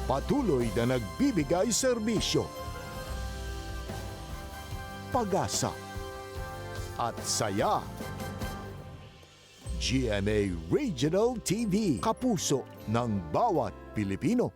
patuloy na nagbibigay serbisyo, pag-asa at saya. GMA Regional TV, kapuso ng bawat Pilipino.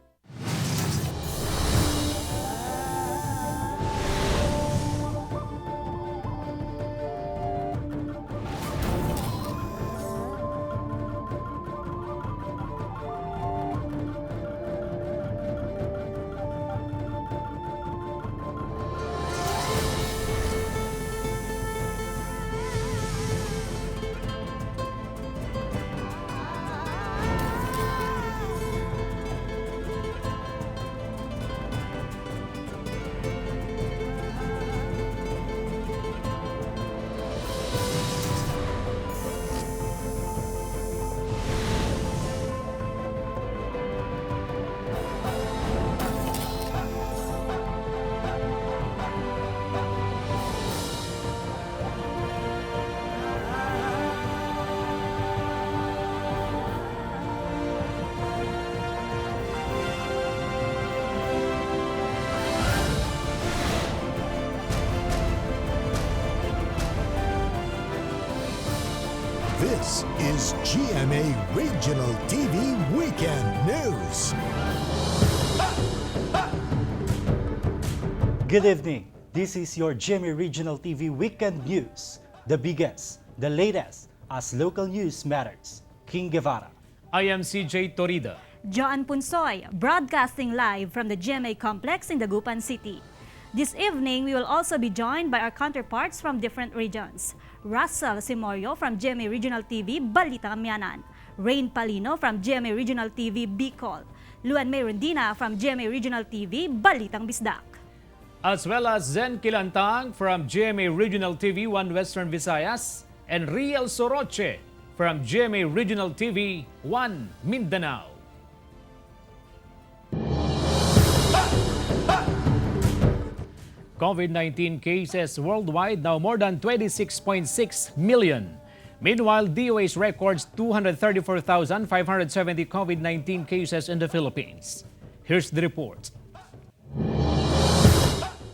This is GMA Regional TV Weekend News. Good evening. This is your GMA Regional TV Weekend News. The biggest, the latest, as local news matters. King Guevara. I am CJ Torida. Joan Punsoy, broadcasting live from the GMA complex in Dagupan City. This evening, we will also be joined by our counterparts from different regions. Russell Simorio from GMA Regional TV, Balita Mianan. Rain Palino from GMA Regional TV, Bicol. Luan May Rondina from GMA Regional TV, Balitang Bisdak. As well as Zen Kilantang from GMA Regional TV 1 Western Visayas and Riel Soroche from GMA Regional TV 1 Mindanao. COVID-19 cases worldwide now more than 26.6 million. Meanwhile, DOH records 234,570 COVID-19 cases in the Philippines. Here's the report.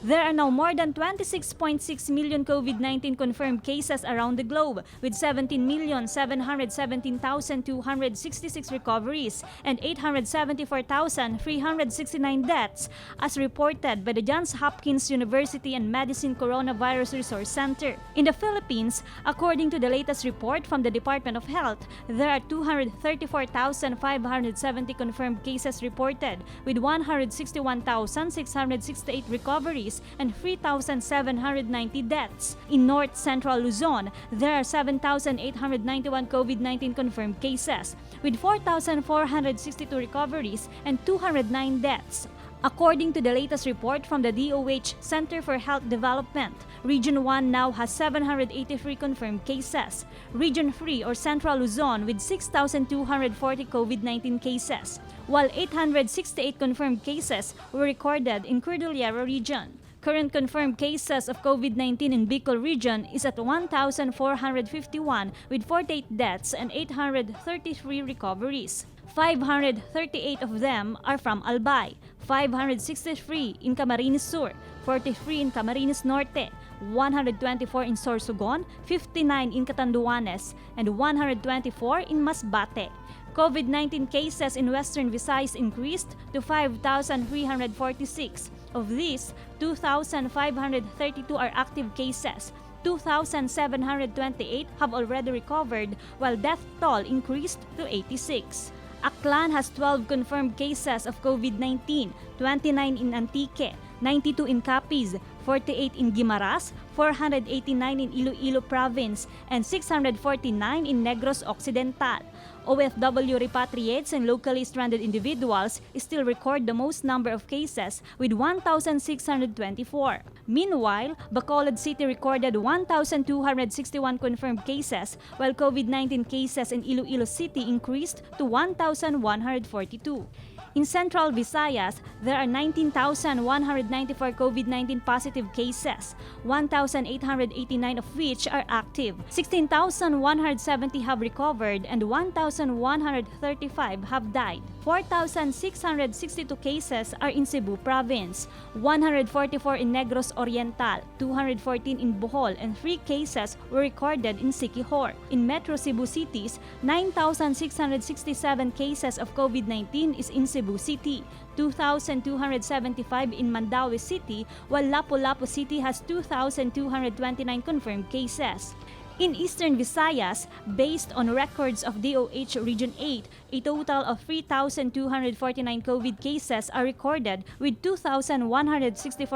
There are now more than 26.6 million COVID-19 confirmed cases around the globe, with 17,717,266 recoveries and 874,369 deaths, as reported by the Johns Hopkins University and Medicine Coronavirus Resource Center. In the Philippines, according to the latest report from the Department of Health, there are 234,570 confirmed cases reported, with 161,668 recoveries and 3,790 deaths. In North Central Luzon, there are 7,891 COVID-19 confirmed cases, with 4,462 recoveries and 209 deaths. According to the latest report from the DOH Center for Health Development, Region 1 now has 783 confirmed cases. Region 3 or Central Luzon with 6,240 COVID-19 cases, while 868 confirmed cases were recorded in Cordillera Region. Current confirmed cases of COVID-19 in Bicol Region is at 1,451 with 48 deaths and 833 recoveries. 538 of them are from Albay, 563 in Camarines Sur, 43 in Camarines Norte, 124 in Sorsogon, 59 in Catanduanes, and 124 in Masbate. COVID-19 cases in Western Visayas increased to 5,346. Of these, 2,532 are active cases. 2,728 have already recovered, while death toll increased to 86. Aklan has 12 confirmed cases of COVID-19, 29 in Antique, 92 in Capiz, 48 in Guimaras, 489 in Iloilo Province, and 649 in Negros Occidental. OFW repatriates and locally stranded individuals still record the most number of cases with 1,624. Meanwhile, Bacolod City recorded 1,261 confirmed cases, while COVID-19 cases in Iloilo City increased to 1,142. In Central Visayas, there are 19,194 COVID-19 positive cases, 1,889 of which are active. 16,170 have recovered and 1,135 have died. 4,662 cases are in Cebu Province, 144 in Negros Oriental, 214 in Bohol, and 3 cases were recorded in Siquijor. In Metro Cebu cities, 9,667 cases of COVID-19 is in Cebu City, 2,275 in Mandaue City, while Lapu-Lapu City has 2,229 confirmed cases. In Eastern Visayas, based on records of DOH Region 8, a total of 3,249 COVID cases are recorded with 2,164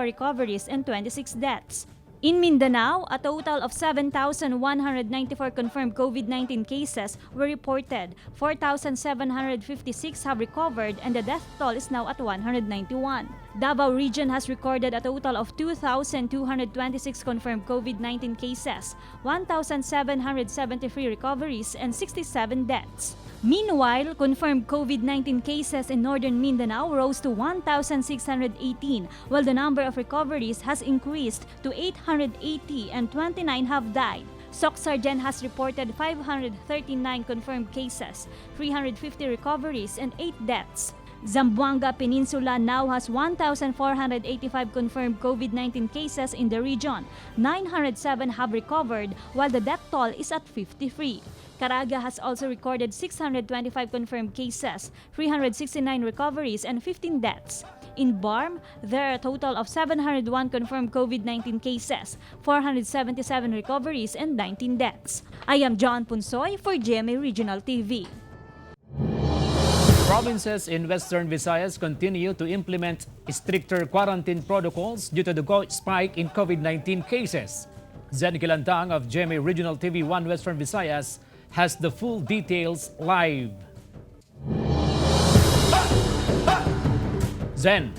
recoveries and 26 deaths. In Mindanao, a total of 7,194 confirmed COVID-19 cases were reported, 4,756 have recovered, and the death toll is now at 191. Davao Region has recorded a total of 2,226 confirmed COVID-19 cases, 1,773 recoveries, and 67 deaths. Meanwhile, confirmed COVID-19 cases in northern Mindanao rose to 1,618, while the number of recoveries has increased to 880 and 29 have died. Soc-Sargen has reported 539 confirmed cases, 350 recoveries, and 8 deaths. Zamboanga Peninsula now has 1,485 confirmed COVID-19 cases in the region. 907 have recovered, while the death toll is at 53. Caraga has also recorded 625 confirmed cases, 369 recoveries, and 15 deaths. In Barm, there are a total of 701 confirmed COVID-19 cases, 477 recoveries, and 19 deaths. I am John Punsoy for GMA Regional TV. Provinces in Western Visayas continue to implement stricter quarantine protocols due to the spike in COVID-19 cases. Zen Kilantang of GMA Regional TV 1 Western Visayas has the full details live. Zen.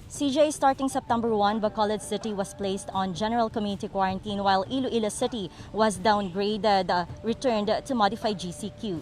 CJ, starting September 1, Bacolod City was placed on general community quarantine while Iloilo City was downgraded, returned to modified GCQ.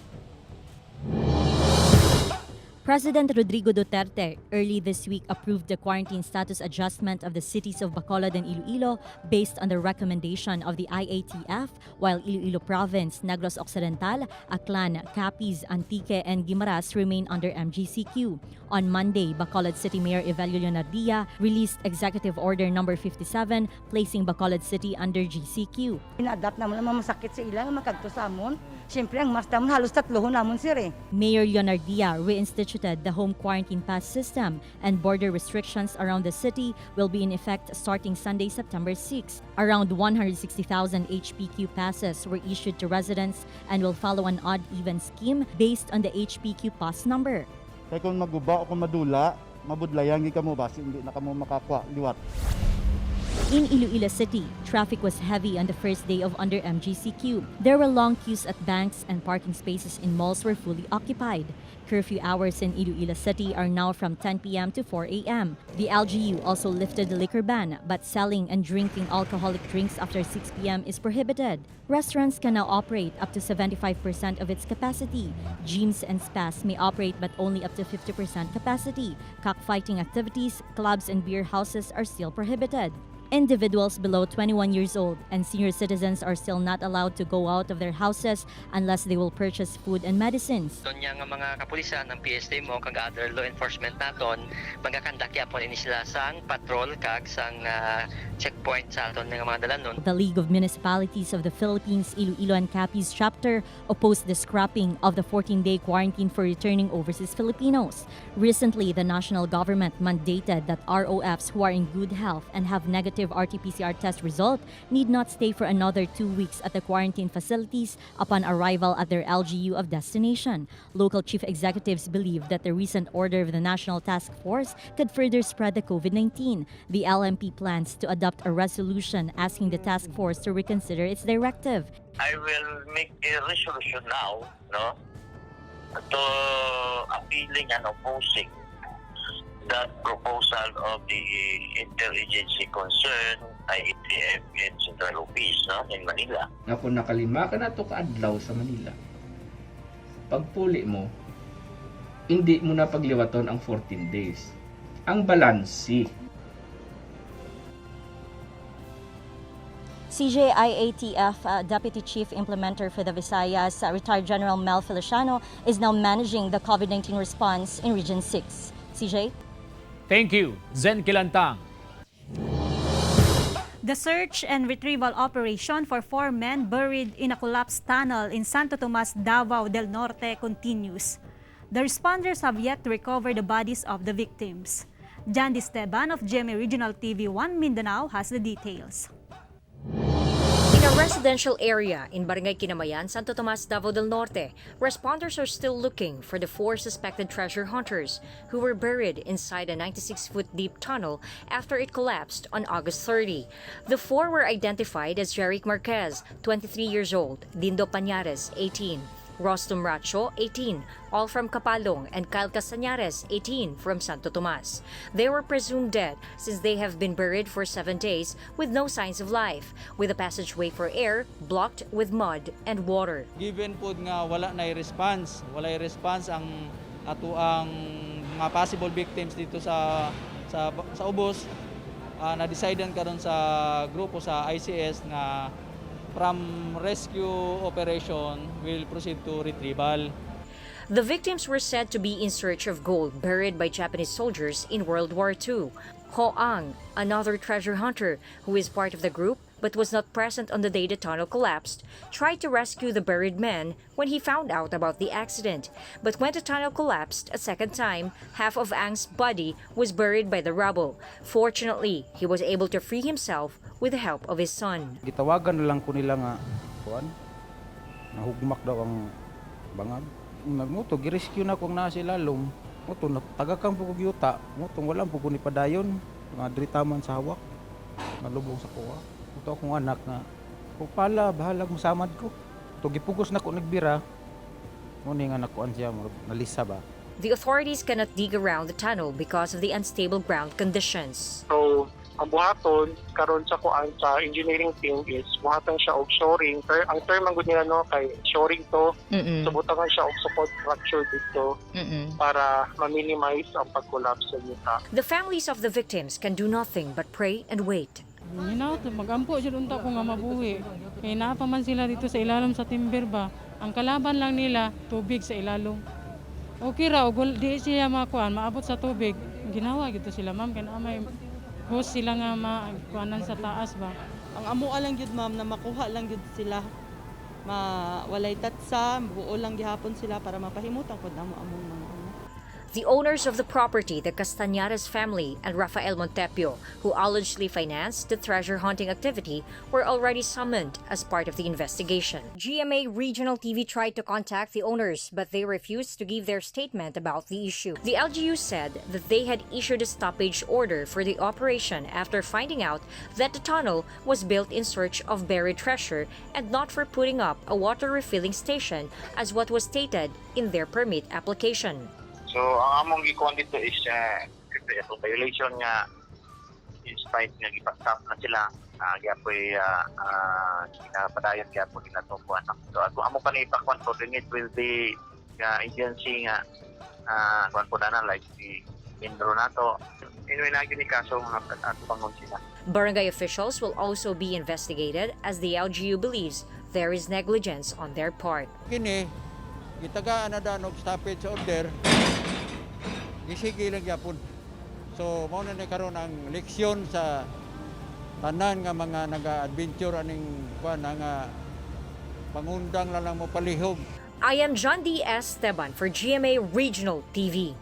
President Rodrigo Duterte early this week approved the quarantine status adjustment of the cities of Bacolod and Iloilo based on the recommendation of the IATF, while Iloilo Province, Negros Occidental, Aklan, Capiz, Antique, and Guimaras remain under MGCQ. On Monday, Bacolod City Mayor Evelio Leonardia released Executive Order No. 57 placing Bacolod City under GCQ. Ina-adapt naman ang masakit sa ilang makagtusamon. Siyempre, ang mas naman halos tatlohon namon sir eh. Mayor Leonardia reinstituted the home quarantine pass system, and border restrictions around the city will be in effect starting Sunday, September 6. Around 160,000 HPQ passes were issued to residents and will follow an odd-even scheme based on the HPQ pass number. Kaya kung maguba o kung madula, mabudlayan ka mo basi hindi na ka mo makakwa liwat. In Iloilo City, traffic was heavy on the first day of under MGCQ. There were long queues at banks and parking spaces in malls were fully occupied. Curfew hours in Iloilo City are now from 10 p.m. to 4 a.m. The LGU also lifted the liquor ban, but selling and drinking alcoholic drinks after 6 p.m. is prohibited. Restaurants can now operate up to 75% of its capacity. Gyms and spas may operate but only up to 50% capacity. Cockfighting activities, clubs, and beer houses are still prohibited. Individuals below 21 years old and senior citizens are still not allowed to go out of their houses unless they will purchase food and medicines. Doon nga mga kapulisan ng PSA mo kag other law enforcement naton magakandak yapon ini sila sang patrol kag sang checkpoint sa aton nga mga dalanon. The League of Municipalities of the Philippines Iloilo and Capiz chapter opposed the scrapping of the 14-day quarantine for returning overseas Filipinos. Recently, the national government mandated that ROFs who are in good health and have negative RT-PCR test result need not stay for another 2 weeks at the quarantine facilities upon arrival at their LGU of destination. Local chief executives believe that the recent order of the National Task Force could further spread the COVID-19. The LMP plans to adopt a resolution asking the task force to reconsider its directive. I will make a resolution now, no, to appealing and opposing that proposal of the interagency concern, IATF and Central Office, no, in Manila. Nga kung nakalima ka na to kaadlaw sa Manila, pagpuli mo, hindi mo na pagliwaton ang 14 days. Ang balansi. Si CJIATF Deputy Chief Implementer for the Visayas, retired General Mel Feliciano, is now managing the COVID-19 response in Region 6. CJ? Thank you, Zen Kilantang. The search and retrieval operation for 4 men buried in a collapsed tunnel in Santo Tomas, Davao del Norte continues. The responders have yet to recover the bodies of the victims. Jan Esteban of GMA Regional TV 1 Mindanao has the details. In a residential area in Barangay Kinamayan, Santo Tomas, Davao del Norte, responders are still looking for the 4 suspected treasure hunters who were buried inside a 96-foot deep tunnel after it collapsed on August 30. The 4 were identified as Jeric Marquez, 23 years old, Dindo Pañares, 18, Rostom Racho, 18, all from Kapalong, and Kyle Castañares, 18, from Santo Tomas. They were presumed dead since they have been buried for 7 days with no signs of life, with the passageway for air blocked with mud and water. Given po nga wala na response ang ato ang mga possible victims dito sa ubos, na-decidean karon sa grupo sa ICS na from rescue operation will proceed to retrieval. The victims were said to be in search of gold buried by Japanese soldiers in World War II. Ho Ang, another treasure hunter who is part of the group but was not present on the day the tunnel collapsed, tried to rescue the buried men when he found out about the accident. But when the tunnel collapsed a second time, half of Ang's body was buried by the rubble. Fortunately, he was able to free himself with the help of his son. Gitawagan na lang ko nila nga, nahugmak daw ang bangag. Muto, girescue na kung nasa ilalom. Muto, tagakang po kong yuta. Muto, walang po kong ipadayon. Mga dritaman sa hawak. Nalubong sa kuha. Muto akong anak na, kung pala, bahalag mo samad ko. Muto, gipugos na ko nagbira. Muna nga nakuan siya, nalisa ba? The authorities cannot dig around the tunnel because of the unstable ground conditions. So, ang buhaton karon sa kuan sa engineering team is buhaton siya og shoring. Ang term ang gud nila no kay shoring to. Subutan siya og support structure dito para ma-minimize ang pag-collapse sa yuta. The families of the victims can do nothing but pray and wait. Magampo siya unta ko nga mabuhi. Kay naa pa man sila dito sa ilalom sa timber ba. Ang kalaban lang nila tubig sa ilalom. Okay ra og di siya makuan maabot sa tubig. Ginawa gito sila ma'am kay may host sila nga makuanan sa taas ba. Ang amuha lang gyud ma'am na makuha lang gyud sila. Walay tatsa, buo lang gihapon sila para mapahimutan ko na among mga. The owners of the property, the Castañares family and Rafael Montepio, who allegedly financed the treasure hunting activity, were already summoned as part of the investigation. GMA Regional TV tried to contact the owners, but they refused to give their statement about the issue. The LGU said that they had issued a stoppage order for the operation after finding out that the tunnel was built in search of buried treasure and not for putting up a water refilling station as what was stated in their permit application. So, ang among gikuan dito is violation nga despite nga gipastop na sila gyapoy pinapadayon gyapoy ginatukuan. So, ako among panipakuan coordinate will be agency nga kuan po na like the Indro nato. Anyway, na gini kaso mga pangon sila. Barangay officials will also be investigated as the LGU believes there is negligence on their part. Kini gitagaan na danog stoppage order. Gisige lang gyapon. So mao na karon ang leksyon sa tanan nga mga naga-adventure aning kuan nga pangundang lang mo palihog. I am John D. Esteban for GMA Regional TV.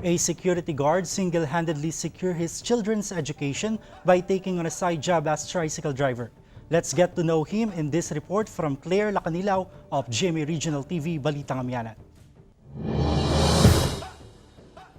A security guard single-handedly secured his children's education by taking on a side job as tricycle driver. Let's get to know him in this report from Claire Lacanilaw of GMA Regional TV, Balitang Amyanan.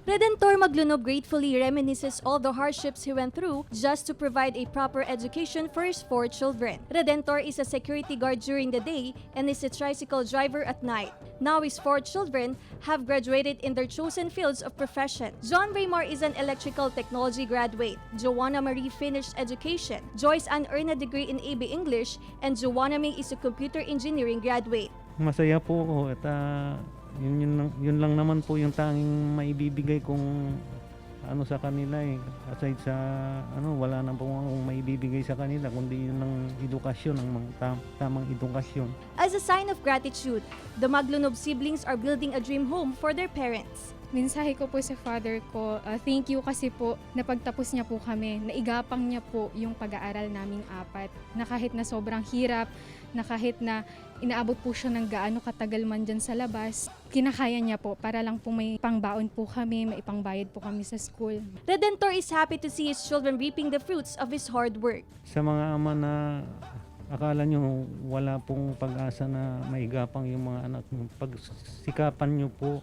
Redentor Maglunob gratefully reminisces all the hardships he went through just to provide a proper education for his 4 children. Redentor is a security guard during the day and is a tricycle driver at night. Now his 4 children have graduated in their chosen fields of profession. John Raymore is an electrical technology graduate. Joanna Marie finished education. Joyce Ann earned a degree in AB English, and Joanna May is a computer engineering graduate. Masaya po ako at yun lang naman po yung tanging maibibigay kong ano sa kanila eh. Aside sa wala na pong may bibigay sa kanila kundi yun ng edukasyon, ng tamang edukasyon. As a sign of gratitude, the Maglunob siblings are building a dream home for their parents. Mensahe ko po sa father ko, thank you kasi po napagtapos niya po kami, naigapang niya po yung pag-aaral naming apat, na kahit na sobrang hirap, na kahit na inaabot po siya ng gaano katagal man dyan sa labas, kinakaya niya po para lang po may pangbaon po kami, may ipangbayad po kami sa school. Redentor is happy to see his children reaping the fruits of his hard work. Sa mga ama na akala nyo wala pong pag-asa na maigapang yung mga anak nyo, pagsikapan nyo po.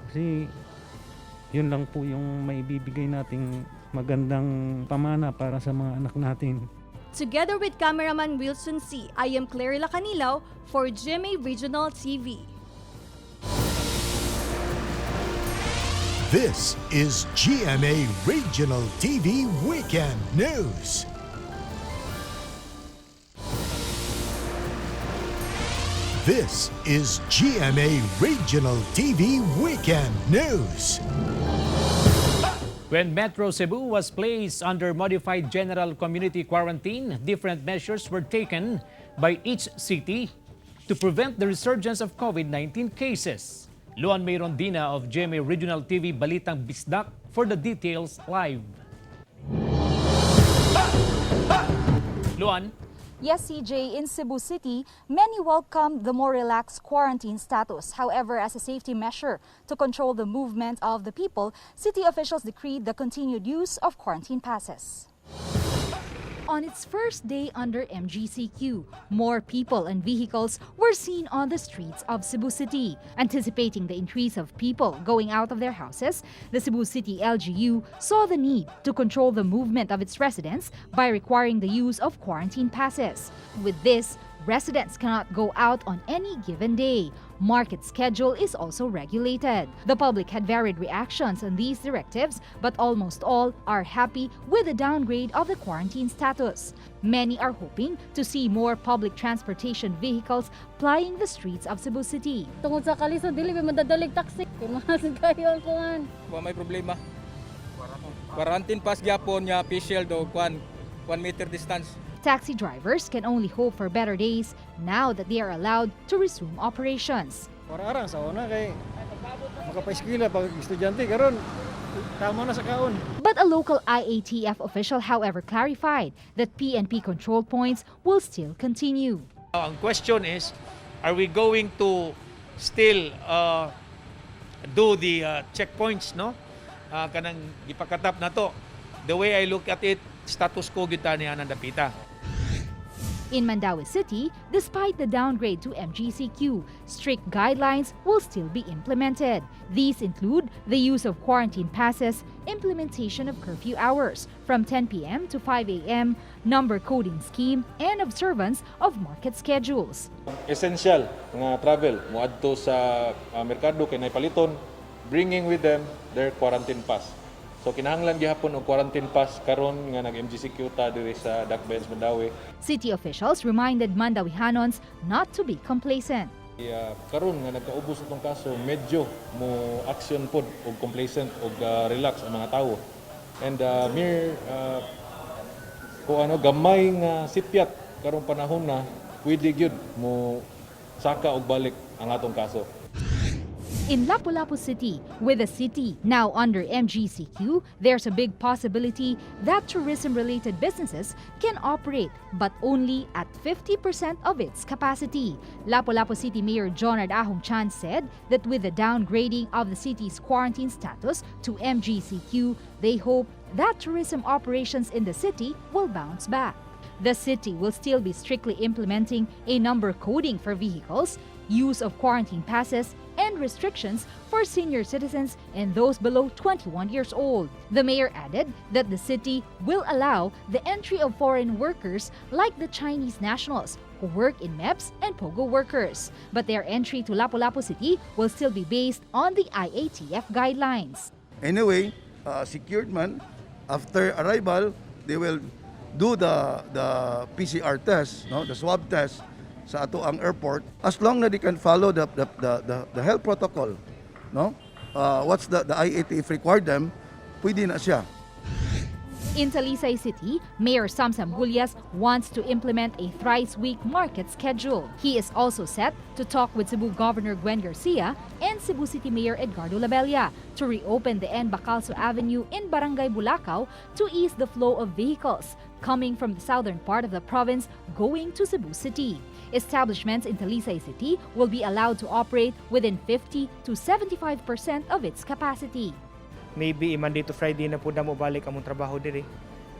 Kasi yun lang po yung maibibigay nating magandang pamana para sa mga anak natin. Together with cameraman Wilson C., I am Claire Lacanilaw for GMA Regional TV. This is GMA Regional TV Weekend News. This is GMA Regional TV Weekend News. When Metro Cebu was placed under modified general community quarantine, different measures were taken by each city to prevent the resurgence of COVID-19 cases. Luan May Rondina of GMA Regional TV Balitang Bisdak for the details live. Luan? Yes, CJ, in Cebu City, many welcome the more relaxed quarantine status. However, as a safety measure to control the movement of the people, city officials decreed the continued use of quarantine passes. On its first day under MGCQ, more people and vehicles were seen on the streets of Cebu City. Anticipating the increase of people going out of their houses, the Cebu City LGU saw the need to control the movement of its residents by requiring the use of quarantine passes. With this, residents cannot go out on any given day. Market schedule is also regulated. The public had varied reactions on these directives, but almost all are happy with the downgrade of the quarantine status. Many are hoping to see more public transportation vehicles plying the streets of Cebu City. Tungod sa kalisod, dili ba madadalig taxi? Kumasin kayo ang kuhan. May problema. Quarantine pass gyapon nya official do 1 meter distance. Taxi drivers can only hope for better days now that they are allowed to resume operations. Arang sa una kay makapaiskila pag estudyante karon tama na sa kaon. But a local IATF official, however, clarified that PNP control points will still continue. Ang question is, are we going to still do the checkpoints, no? Kanang ipakatap na to. The way I look at it, status quo gyud ta niya nandapita. In Mandaue City, despite the downgrade to MGCQ, strict guidelines will still be implemented. These include the use of quarantine passes, implementation of curfew hours from 10 p.m. to 5 a.m., number coding scheme, and observance of market schedules. Essential nga travel moadto sa merkado kay naipaliton, bringing with them their quarantine pass. So kinahanglan gihapon og quarantine pass karon nga nag-MGCQ ta diri sa Dakbayan Mandaue. City officials reminded Mandauehanons not to be complacent. Karon nga nagkaubos itong kaso, medyo mo action pod og complacent og relax ang mga tawo. And mere gamay nga sipyat karon panahon na pwede gyud mo saka og balik ang atong kaso. In Lapu-Lapu City, with the city now under MGCQ, there's a big possibility that tourism-related businesses can operate, but only at 50% of its capacity. Lapu-Lapu City Mayor Jonard Ahong Chan said that with the downgrading of the city's quarantine status to MGCQ, they hope that tourism operations in the city will bounce back. The city will still be strictly implementing a number coding for vehicles, use of quarantine passes, and restrictions for senior citizens and those below 21 years old. The mayor added that the city will allow the entry of foreign workers like the Chinese nationals who work in MEPS and POGO workers. But their entry to Lapu-Lapu City will still be based on the IATF guidelines. Anyway, secured man, after arrival, they will do the PCR test, no, the swab test sa ato ang airport, as long na they can follow the health protocol, no? What's the IATF required them pwede na siya. In Talisay City, Mayor Samsam Gulyas wants to implement a thrice-week market schedule. He is also set to talk with Cebu Governor Gwen Garcia and Cebu City Mayor Edgardo Labella to reopen the N. Bacalso Avenue in Barangay Bulacau to ease the flow of vehicles coming from the southern part of the province going to Cebu City. Establishments in Talisay City will be allowed to operate within 50 to 75% of its capacity. Maybe Monday to Friday na po na mo balik among trabaho diri.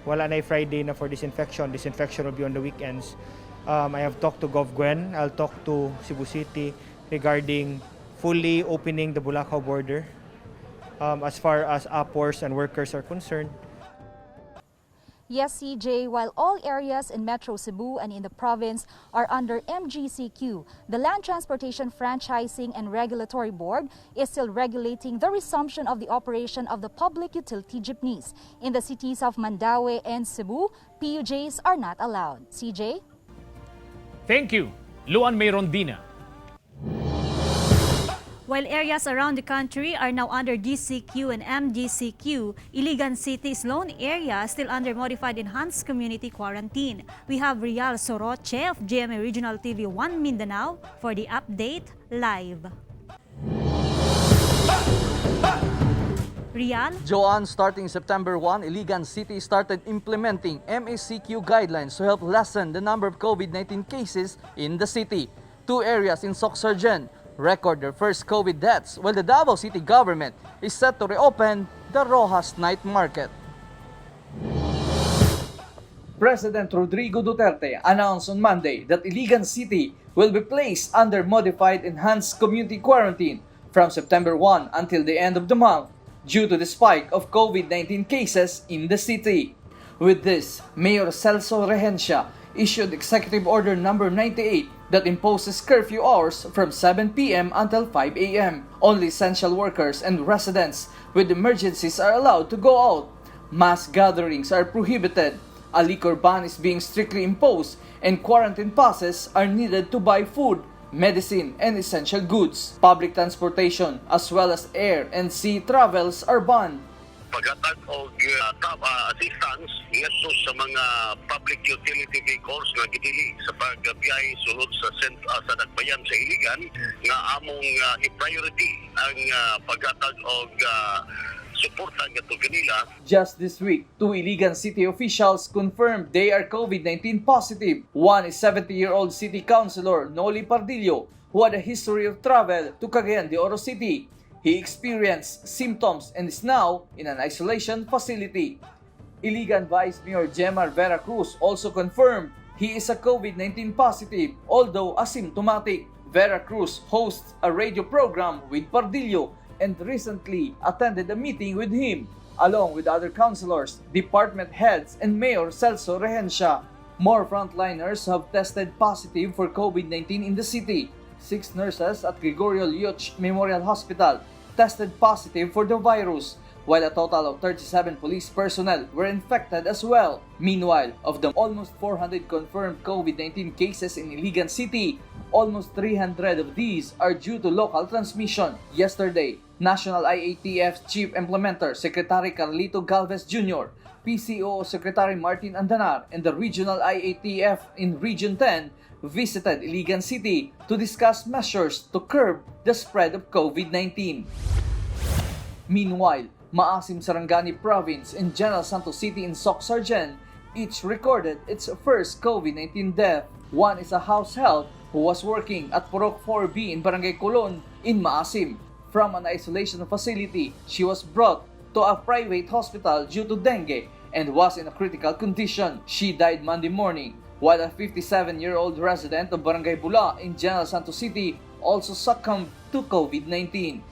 Wala na Friday na for disinfection. Disinfection will be on the weekends. I have talked to Gov Gwen. I'll talk to Cebu City regarding fully opening the Bulacau border as far as appors and workers are concerned. Yes, CJ, while all areas in Metro Cebu and in the province are under MGCQ, the Land Transportation Franchising and Regulatory Board is still regulating the resumption of the operation of the public utility jeepneys. In the cities of Mandaue and Cebu, PUJs are not allowed. CJ? Thank you, Luan Mayrondina. While areas around the country are now under GCQ and MGCQ, Iligan City's lone area is still under modified enhanced community quarantine. We have Rial Soroche of GMA Regional TV 1 Mindanao for the update live. Rial? Joanne, starting September 1, Iligan City started implementing MACQ guidelines to help lessen the number of COVID-19 cases in the city. 2 areas in Soc-Sargen record their first COVID deaths, while the Davao City government is set to reopen the Rojas Night Market. President Rodrigo Duterte announced on Monday that Iligan City will be placed under modified enhanced community quarantine from September 1 until the end of the month due to the spike of COVID-19 cases in the city. With this, Mayor Celso Rehencia issued Executive Order Number 98 that imposes curfew hours from 7 p.m. until 5 a.m. Only essential workers and residents with emergencies are allowed to go out. Mass gatherings are prohibited. A liquor ban is being strictly imposed, and quarantine passes are needed to buy food, medicine, and essential goods. Public transportation as well as air and sea travels are banned. Paghatag og assistance ngadto sa mga public utility vehicles nga gidili sa pagbiyahe sulod sa Dagbayan sa Iligan nga among i-priority ang paghatag og suporta ngadto kanila. Just this week, 2 Iligan City officials confirmed they are COVID-19 positive. One is 70-year-old City Councilor Noli Pardillo, who had a history of travel to Cagayan de Oro City. He experienced symptoms and is now in an isolation facility. Iligan Vice Mayor GMA Vera Cruz also confirmed he is a COVID-19 positive, although asymptomatic. Vera Cruz hosts a radio program with Pardillo and recently attended a meeting with him, along with other councilors, department heads, and Mayor Celso Rehencia. More frontliners have tested positive for COVID-19 in the city. 6 nurses at Gregorio Lioch Memorial Hospital tested positive for the virus, while a total of 37 police personnel were infected as well. Meanwhile, of the almost 400 confirmed COVID-19 cases in Iligan City, almost 300 of these are due to local transmission. Yesterday, National IATF Chief Implementer Secretary Carlito Galvez Jr., PCO Secretary Martin Andanar, and the Regional IATF in Region 10 visited Iligan City to discuss measures to curb the spread of COVID-19. Meanwhile, Maasim Sarangani Province and General Santos City in Soc-Sargen each recorded its first COVID-19 death. One is a house help who was working at Purok 4B in Barangay Colon in Maasim. From an isolation facility, she was brought to a private hospital due to dengue and was in a critical condition. She died Monday morning, while a 57-year-old resident of Barangay Bula in General Santos City also succumbed to COVID-19.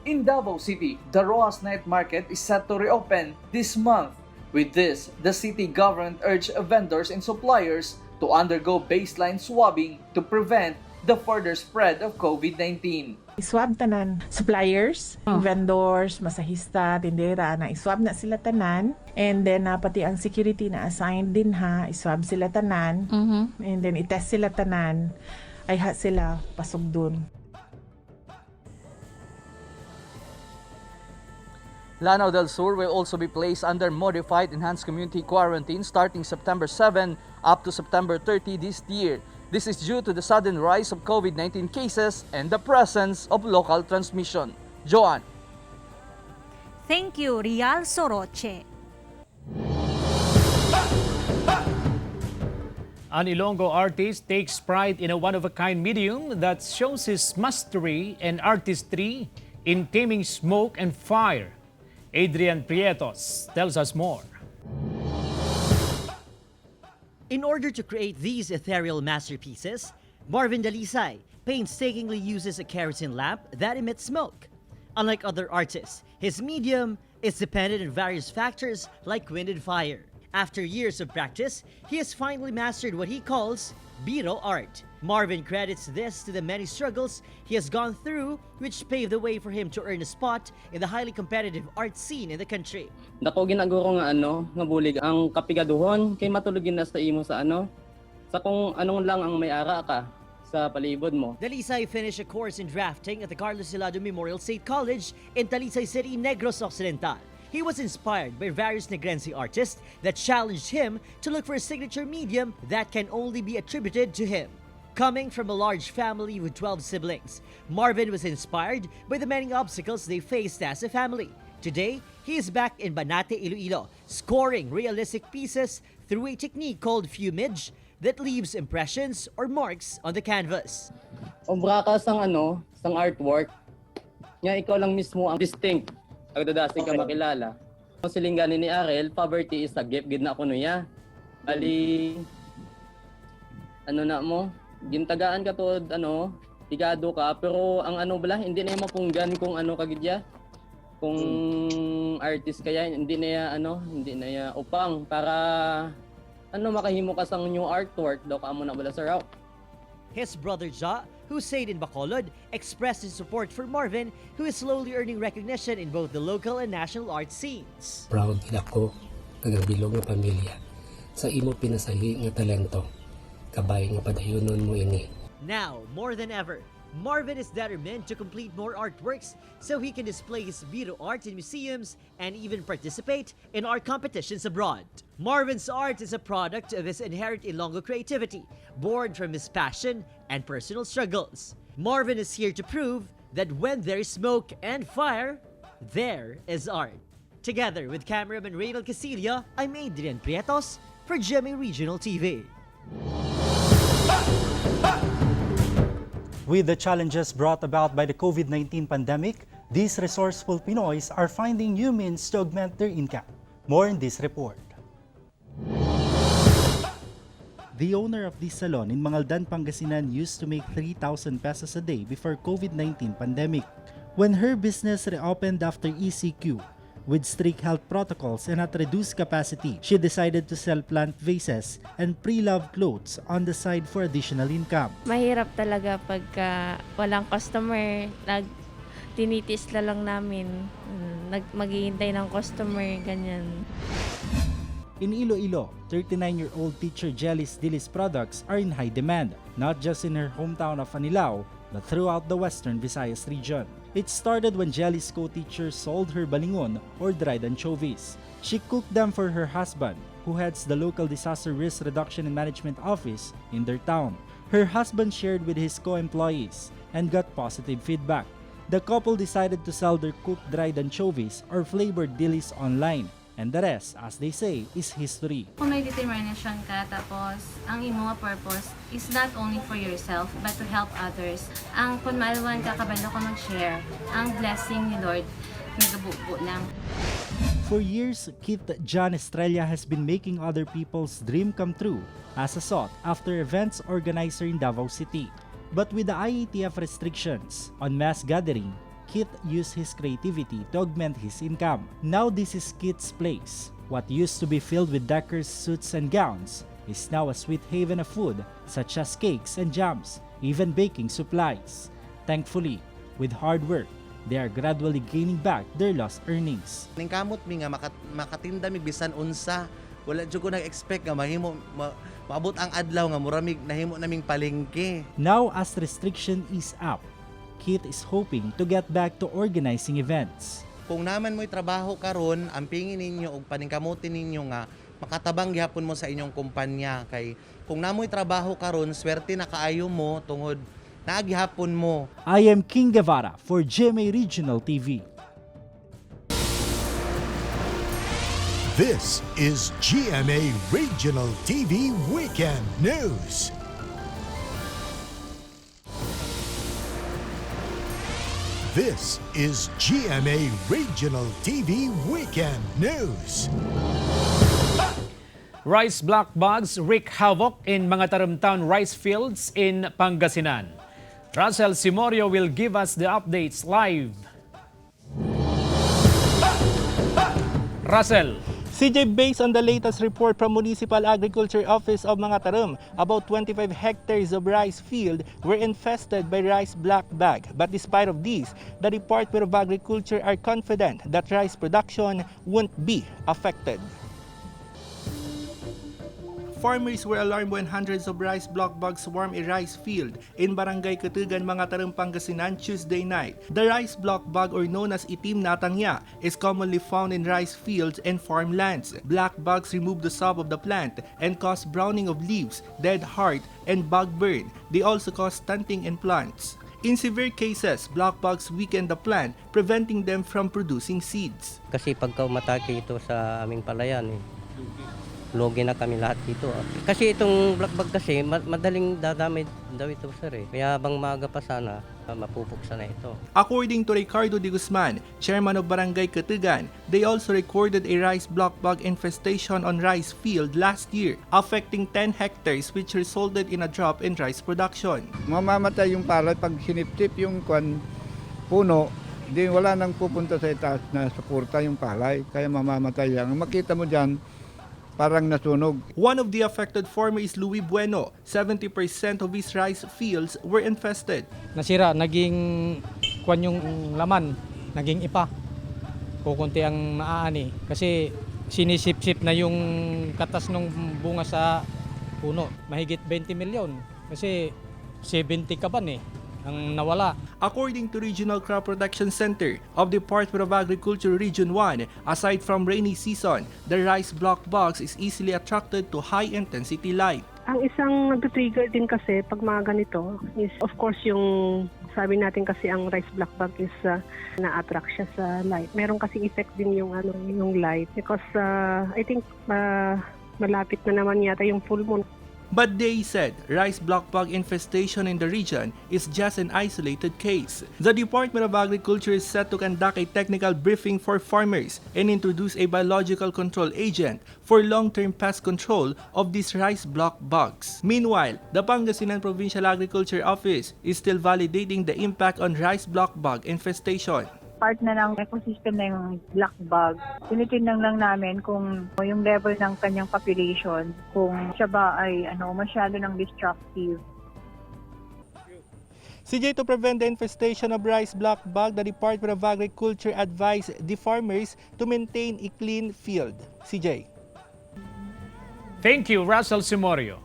In Davao City, the Rojas Night Market is set to reopen this month. With this, the city government urged vendors and suppliers to undergo baseline swabbing to prevent the further spread of COVID-19. Iswab tanan suppliers, vendors, masahista, tindera na iswab na sila tanan, and then pati ang security na assigned din iswab sila tanan, and then itest sila tanan, ay sila pasog dun. Lanao del Sur will also be placed under modified enhanced community quarantine starting September 7 up to September 30 this year. This is due to the sudden rise of COVID-19 cases and the presence of local transmission. Joanne. Thank you, Rial Soroche. An Ilonggo artist takes pride in a one-of-a-kind medium that shows his mastery and artistry in taming smoke and fire. Adrian Prietos tells us more. In order to create these ethereal masterpieces, Marvin Dalisay painstakingly uses a kerosene lamp that emits smoke. Unlike other artists, his medium is dependent on various factors like wind and fire. After years of practice, he has finally mastered what he calls biro art. Marvin credits this to the many struggles he has gone through, which paved the way for him to earn a spot in the highly competitive art scene in the country. Dako ginaguro nga bulig ang kapigaduhon kay matulugin na sa imo sa kung anong lang ang may ara ka sa palibod mo. Dalisay finished a course in drafting at the Carlos Hilado Memorial State College in Talisay City, Negros Occidental. He was inspired by various Negrense artists that challenged him to look for a signature medium that can only be attributed to him. Coming from a large family with 12 siblings, Marvin was inspired by the many obstacles they faced as a family. Today, he is back in Banate, Iloilo, scoring realistic pieces through a technique called fumage that leaves impressions or marks on the canvas. Obra ka sang artwork, nga ikaw lang mismo ang distinct. Agdadasig ka makilala. Ang silingganin ni Arel, poverty is a gift, gid na kuno ya. Ali, na mo, gintagaan ka to, tigado ka, pero ang hindi na yung mapunggan kung kagidya. Kung artist kaya, hindi na ya upang para makahimo ka sang new artwork daw ka amo na bala sa raw. His brother Ja, who stayed in Bacolod, expressed his support for Marvin, who is slowly earning recognition in both the local and national art scenes. Proud gid ako kagabilog nga pamilya sa imo pinasahi nga talento. Kabay nga padayonon mo ini. Now, more than ever, Marvin is determined to complete more artworks so he can display his biro art in museums and even participate in art competitions abroad. Marvin's art is a product of his inherent Ilonggo creativity, born from his passion and personal struggles. Marvin is here to prove that when there is smoke and fire, there is art. Together with cameraman Raynald Casilla, I'm Adrian Prietos for GMA Regional TV. With the challenges brought about by the COVID-19 pandemic, these resourceful Pinoys are finding new means to augment their income. More in this report. The owner of this salon in Mangaldan, Pangasinan used to make 3,000 pesos a day before COVID-19 pandemic. When her business reopened after ECQ, with strict health protocols and at reduced capacity, she decided to sell plant vases and pre-loved clothes on the side for additional income. Mahirap talaga pagka walang customer, tinitis na lang namin, maghihintay ng customer, ganyan. In Iloilo, 39-year-old teacher Jelly's Dilis products are in high demand, not just in her hometown of Anilao, but throughout the Western Visayas region. It started when Jelly's co-teacher sold her balingon or dried anchovies. She cooked them for her husband, who heads the local disaster risk reduction and management office in their town. Her husband shared with his co-employees and got positive feedback. The couple decided to sell their cooked dried anchovies or flavored dilis online. And the rest, as they say, is history. Kung may determination ka, tapos ang imong purpose is not only for yourself, but to help others. Ang kung maalwan ka, kabalo ka mag-share, ang blessing ni Lord, nagabubo lang. For years, Keith John Estrella has been making other people's dream come true as a sought-after events organizer in Davao City. But with the IATF restrictions on mass gathering, Keith used his creativity to augment his income. Now this is Keith's place. What used to be filled with decors, suits, and gowns is now a sweet haven of food such as cakes and jams, even baking supplies. Thankfully, with hard work, they are gradually gaining back their lost earnings. Ning kamot mi nga makatinda mi bisan unsa, wala jud ko nag-expect nga mahimo maabot ang adlaw nga muramig nahimo naming palengke. Now as restriction is up, Keith is hoping to get back to organizing events. Kung naman mo'y trabaho karon, ang pingin ninyo o paningkamutin ninyo nga, makatabang gihapon mo sa inyong kumpanya. Kay kung namoy trabaho karon, swerte na kaayo mo tungod naagihapon mo. I am King Guevara for GMA Regional TV. This is GMA Regional TV Weekend News. This is GMA Regional TV Weekend News. Rice black bugs wreak havoc in mga tarimtown rice fields in Pangasinan. Russell Simorio will give us the updates live. Russell. CJ, based on the latest report from Municipal Agriculture Office of Mangatarem, about 25 hectares of rice field were infested by rice black bug. But despite of this, the Department of Agriculture are confident that rice production won't be affected. Farmers were alarmed when hundreds of rice black bugs swarmed a rice field in Barangay Katugan, Mangatarem, Pangasinan Tuesday night. The rice black bug, or known as itim na tangya, is commonly found in rice fields and farmlands. Black bugs remove the sap of the plant and cause browning of leaves, dead heart, and bug burn. They also cause stunting in plants. In severe cases, black bugs weaken the plant, preventing them from producing seeds. Kasi pagka umatake ito sa aming palayan, lugi na kami lahat dito. Kasi itong black bug kasi madaling dadamay daw ito, sir. Kaya bang maaga pa sana, mapupuksa na ito. According to Ricardo de Guzman, chairman of Barangay Katugan, they also recorded a rice black bug infestation on rice field last year, affecting 10 hectares, which resulted in a drop in rice production. Mamamatay yung palay pag hinip-tip yung puno, di wala nang pupunta sa itaas na suporta yung palay, kaya mamamatay yan. Makita mo dyan, parang nasunog. One of the affected farmer is Louis Bueno. 70% of his rice fields were infested. Nasira, naging kwan yung laman, naging ipa. Kukunti ang maaani kasi sinisip-sip na yung katas ng bunga sa puno. Mahigit 20 milyon kasi 70 kaban ang nawala. According to Regional Crop Protection Center of the Department of Agriculture Region 1, aside from rainy season, the rice black bugs is easily attracted to high-intensity light. Ang isang nag-trigger din kasi pag mga ganito is of course yung sabi natin kasi ang rice black bug is na-attract siya sa light. Meron kasing effect din yung yung light because I think malapit na naman yata yung full moon. But they said rice black bug infestation in the region is just an isolated case. The Department of Agriculture is set to conduct a technical briefing for farmers and introduce a biological control agent for long-term pest control of these rice black bugs. Meanwhile, the Pangasinan Provincial Agriculture Office is still validating the impact on rice black bug infestation. Part na ng ecosystem na yung black bug. Tinitingnan lang namin kung yung level ng kanyang population, kung siya ba ay masyado ng destructive. CJ, to prevent the infestation of rice black bug, the Department of Agriculture advised the farmers to maintain a clean field. CJ. Thank you, Russell Simorio.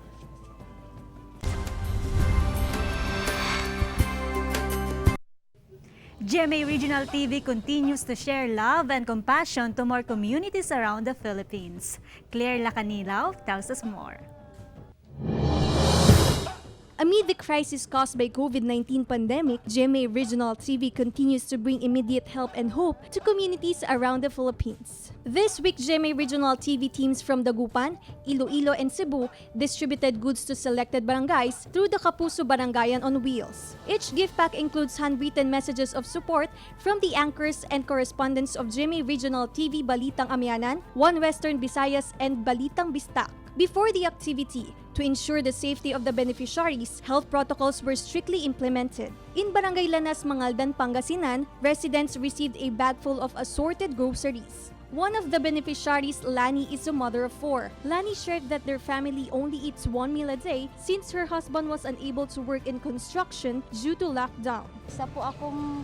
GMA Regional TV continues to share love and compassion to more communities around the Philippines. Claire Lacanilaw tells us more. Amid the crisis caused by COVID-19 pandemic, GMA Regional TV continues to bring immediate help and hope to communities around the Philippines. This week, GMA Regional TV teams from Dagupan, Iloilo, and Cebu distributed goods to selected barangays through the Kapuso Barangayan on Wheels. Each gift pack includes handwritten messages of support from the anchors and correspondents of GMA Regional TV Balitang Amianan, One Western Visayas, and Balitang Bistak. Before the activity, to ensure the safety of the beneficiaries, health protocols were strictly implemented. In Barangay Lanas, Mangaldan, Pangasinan, residents received a bag full of assorted groceries. One of the beneficiaries, Lani, is a mother of 4. Lani shared that their family only eats 1 meal a day since her husband was unable to work in construction due to lockdown. Isa po akong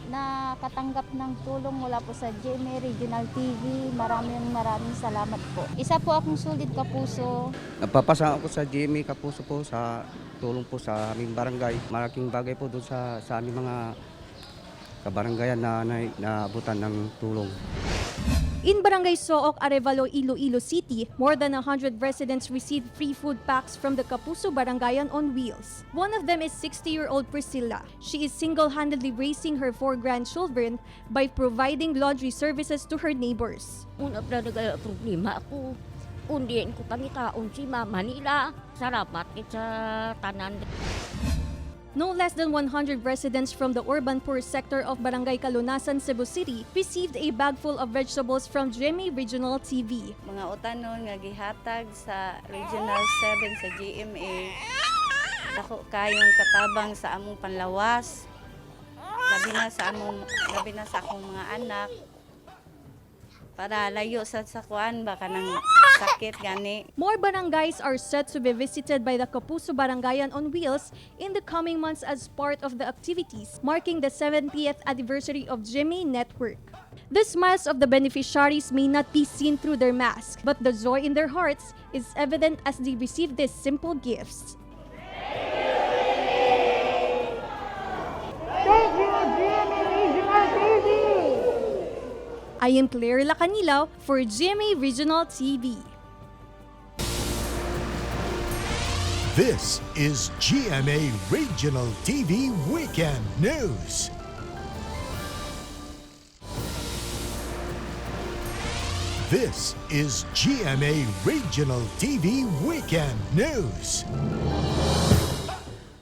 nakatanggap ng tulong mula po sa GMA Regional TV. Maraming salamat po. Isa po akong sulit kapuso. Nagpapasama ako sa GMA Kapuso po sa tulong po sa aming barangay. Malaking bagay po doon sa aming mga kabaranggayan na naabutan ng tulong. In Barangay Sook, Arevalo, Iloilo City, more than 100 residents received free food packs from the Kapuso Barangayan on Wheels. One of them is 60-year-old Priscilla. She is single-handedly raising her 4 grandchildren by providing laundry services to her neighbors. Una pa na problema ako. Undiin ko pangitaon si Mama nila. Salamat sa tanan. No less than 100 residents from the urban poor sector of Barangay Kalunasan, Cebu City received a bag full of vegetables from GMA Regional TV. Mga utanon nga gihatag sa Regional 7 sa GMA. Dako kayong katabang sa among panlawas. Labi na sa akong mga anak. Para layo sa kuan baka nang sakit gani. More barangays are set to be visited by the Kapuso Barangayan on Wheels in the coming months as part of the activities marking the 70th anniversary of GMA Network. The smiles of the beneficiaries may not be seen through their masks, but the joy in their hearts is evident as they receive these simple gifts. Thank you, GMA Regional TV! I am Claire Lacanilaw for GMA Regional TV. This is GMA Regional TV Weekend News. This is GMA Regional TV Weekend News.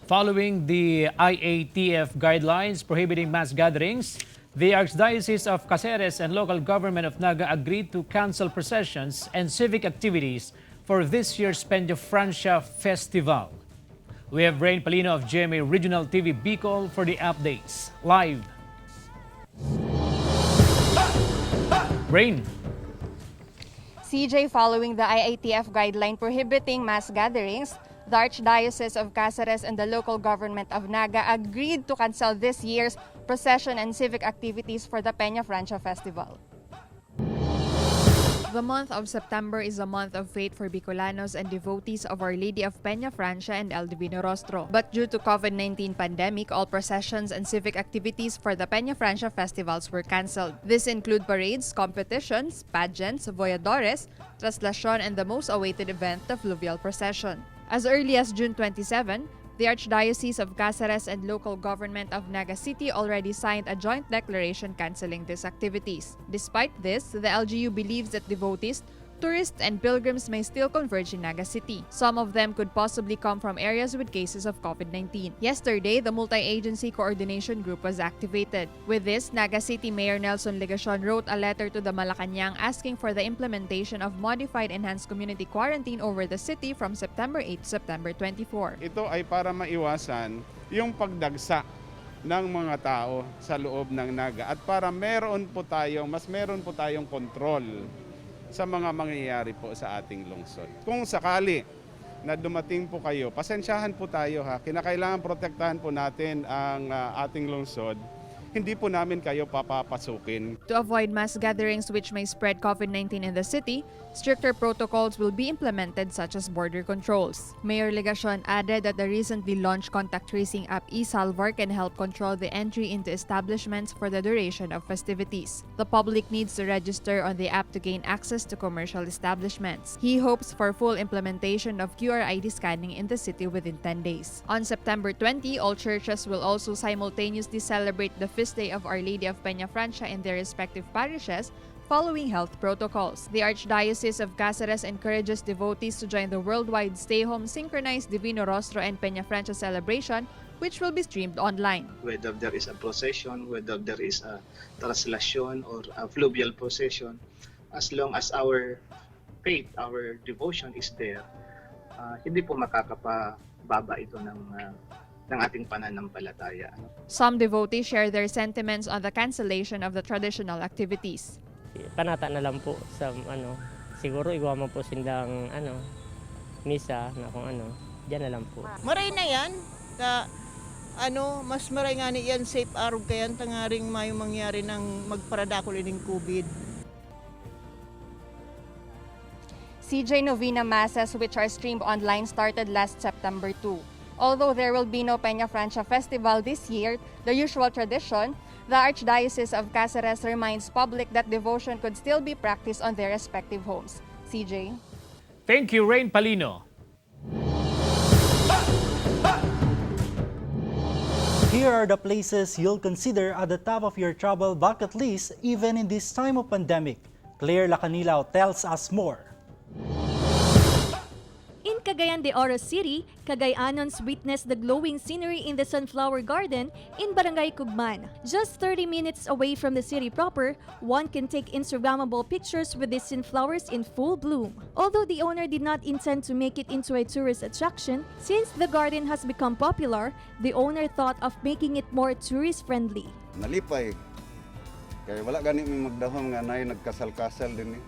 Following the IATF guidelines prohibiting mass gatherings, the Archdiocese of Caceres and local government of Naga agreed to cancel processions and civic activities for this year's Peña Francia Festival. We have Rain Palino of GMA Regional TV Bicol for the updates. Live. Rain. CJ, following the IATF guideline prohibiting mass gatherings, the Archdiocese of Caceres and the local government of Naga agreed to cancel this year's procession and civic activities for the Peña Francia Festival. The month of September is a month of faith for Bicolanos and devotees of Our Lady of Peña Francia and El Divino Rostro. But due to COVID-19 pandemic, all processions and civic activities for the Peña Francia festivals were cancelled. This include parades, competitions, pageants, voyadores, traslacion, and the most awaited event, the fluvial procession. As early as June 27, the Archdiocese of Caceres and local government of Naga City already signed a joint declaration canceling these activities. Despite this, the LGU believes that devotees, tourists, and pilgrims may still converge in Naga City. Some of them could possibly come from areas with cases of COVID-19. Yesterday, the multi-agency coordination group was activated. With this, Naga City Mayor Nelson Legacion wrote a letter to the Malacanang asking for the implementation of modified enhanced community quarantine over the city from September 8 to September 24. Ito ay para maiwasan yung pagdagsa ng mga tao sa loob ng Naga at para meron po tayong kontrol sa mga mangyayari po sa ating lungsod. Kung sakali na dumating po kayo, pasensyahan po tayo ha. Kinakailangan protektahan po natin ang ating lungsod. Hindi po namin kayo papapasukin. To avoid mass gatherings which may spread COVID-19 in the city, stricter protocols will be implemented such as border controls. Mayor Legacion added that the recently launched contact tracing app eSalvar can help control the entry into establishments for the duration of festivities. The public needs to register on the app to gain access to commercial establishments. He hopes for full implementation of QR ID scanning in the city within 10 days. On September 20, all churches will also simultaneously celebrate the Feast Day of Our Lady of Peña Francia in their respective parishes, following health protocols. The Archdiocese of Caceres encourages devotees to join the worldwide stay-home synchronized Divino Rostro and Peña Francia celebration, which will be streamed online. Whether there is a procession, whether there is a traslacion or a fluvial procession, as long as our faith, our devotion is there, hindi po makakapababa ito ng ating pananampalataya. Some devotees share their sentiments on the cancellation of the traditional activities. Panata na lang po sa siguro igawa mo po sindang misa na kung diyan na lang po. Maray na yan ka mas maray nga ni yan safe arog kayan tangaring may mangyari ng magparadakol ining COVID. CJ Novena Masses, which are streamed online, started last September 2. Although there will be no Peña Francia Festival this year, the usual tradition, the Archdiocese of Cáceres reminds public that devotion could still be practiced on their respective homes. CJ? Thank you, Rain Palino. Here are the places you'll consider at the top of your travel bucket list even in this time of pandemic. Claire Lacanilao tells us more. In Cagayan de Oro City, Cagayanons witnessed the glowing scenery in the Sunflower Garden in Barangay Cugman. Just 30 minutes away from the city proper, one can take Instagrammable pictures with these sunflowers in full bloom. Although the owner did not intend to make it into a tourist attraction, since the garden has become popular, the owner thought of making it more tourist-friendly. Nalipay. Kaya wala gani may magdahom nga nay nagkasal-kasal din ni.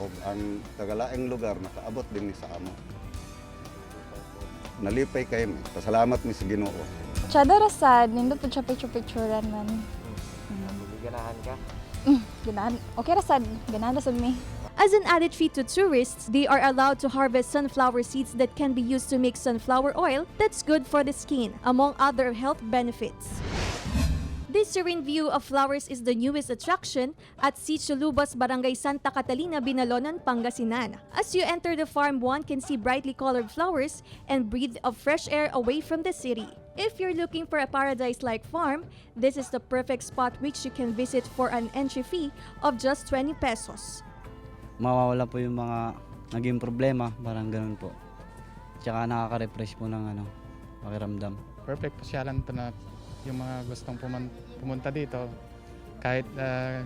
O ang tagalaing lugar nakaabot din ni sa amo. Nalipay kayo, pasalamat mi sa Ginoo. Chada rasad, nindot po siya picture-picturean man. Ganahan ka? Ganahan. Okay rasad, ganahan rasad mi. As an added treat to tourists, they are allowed to harvest sunflower seeds that can be used to make sunflower oil that's good for the skin, among other health benefits. This serene view of flowers is the newest attraction at Sitio Lubos, Barangay Santa Catalina, Binalonan, Pangasinan. As you enter the farm, one can see brightly colored flowers and breathe of fresh air away from the city. If you're looking for a paradise-like farm, this is the perfect spot which you can visit for an entry fee of just 20 pesos. Mawawala po yung mga naging problema, parang ganun po. Tsaka nakaka-refresh po ng pakiramdam. Perfect pasyalan to na yung mga gustong pumunta dito kahit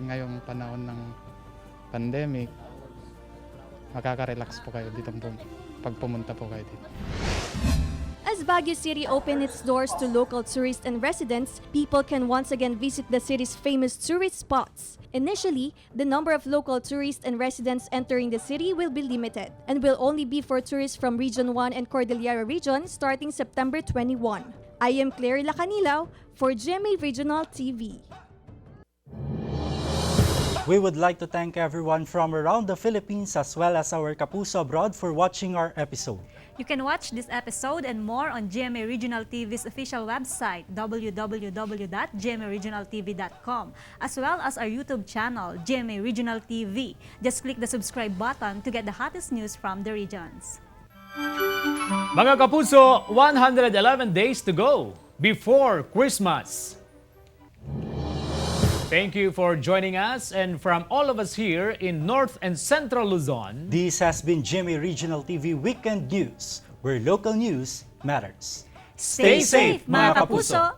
ngayong panahon ng pandemic, makaka-relax po kayo dito pag pumunta po kayo dito. As Baguio City opened its doors to local tourists and residents, people can once again visit the city's famous tourist spots. Initially, the number of local tourists and residents entering the city will be limited and will only be for tourists from Region 1 and Cordillera Region starting September 21. I am Claire Lacanilao for GMA Regional TV. We would like to thank everyone from around the Philippines as well as our Kapuso abroad for watching our episode. You can watch this episode and more on GMA Regional TV's official website, www.gmaregionaltv.com, as well as our YouTube channel, GMA Regional TV. Just click the subscribe button to get the hottest news from the regions. Mga Kapuso, 111 days to go before Christmas. Thank you for joining us, and from all of us here in North and Central Luzon, this has been GMA Regional TV Weekend News, where local news matters. Stay safe, mga Kapuso!